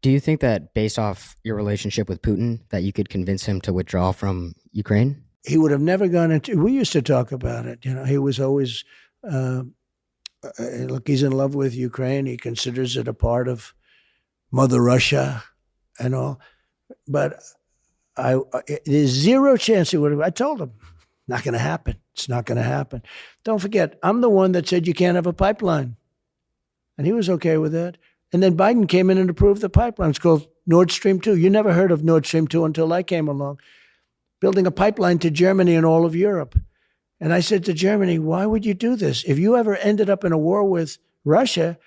Do you think that based off your relationship with Putin, that you could convince him to withdraw from Ukraine? He would have never gone into. We used to talk about it. He was always look. He's in love with Ukraine. He considers it a part of Mother Russia and all. But there's zero chance he would have. I told him, not going to happen. It's not going to happen. Don't forget, I'm the one that said you can't have a pipeline. And he was okay with that. And then Biden came in and approved the pipeline. It's called Nord Stream 2. You never heard of Nord Stream 2 until I came along. Building a pipeline to Germany and all of Europe. And I said to Germany, why would you do this? If you ever ended up in a war with Russia,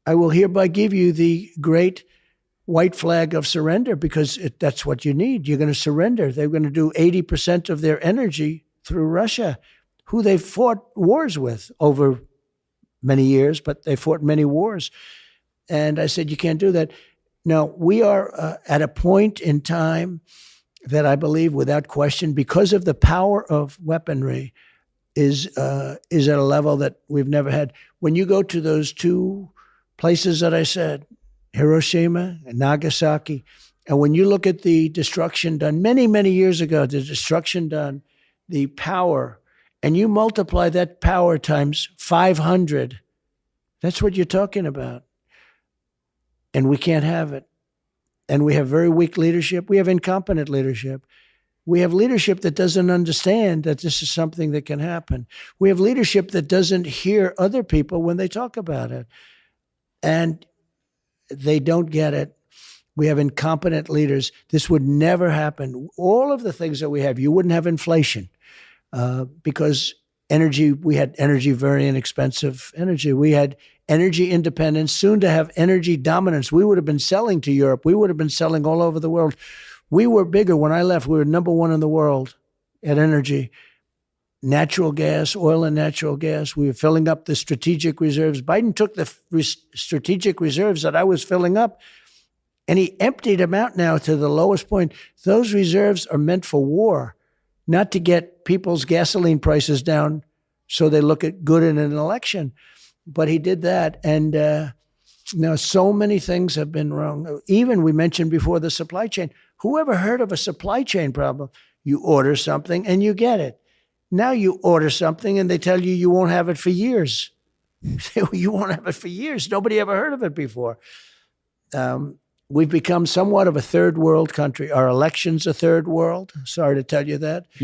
I will hereby give you the great white flag of surrender because that's what you need. You're going to surrender. They're going to do 80% of their energy through Russia, who they fought wars with over many years, but they fought many wars. And I said, you can't do that. Now, we are at a point in time that I believe, without question, because of the power of weaponry, is at a level that we've never had. When you go to those two places that I said, Hiroshima and Nagasaki, and when you look at the destruction done many, many years ago, the destruction done, the power, and you multiply that power times 500, that's what you're talking about. And we can't have it. And we have very weak leadership. We have incompetent leadership. We have leadership that doesn't understand that this is something that can happen. We have leadership that doesn't hear other people when they talk about it. And they don't get it. We have incompetent leaders. This would never happen. All of the things that we have, you wouldn't have inflation because energy, we had energy, very inexpensive energy. We had energy independence, soon to have energy dominance. We would have been selling to Europe. We would have been selling all over the world. We were bigger. When I left, we were number one in the world at energy. Natural gas, oil and natural gas. We were filling up the strategic reserves. Biden took the strategic reserves that I was filling up and he emptied them out now to the lowest point. Those reserves are meant for war, not to get people's gasoline prices down so they look good in an election. But he did that. And now so many things have been wrong. Even we mentioned before the supply chain. Who ever heard of a supply chain problem? You order something and you get it. Now you order something and they tell you won't have it for years. You won't have it for years. Nobody ever heard of it before. We've become somewhat of a third world country. Our elections are third world. Sorry to tell you that.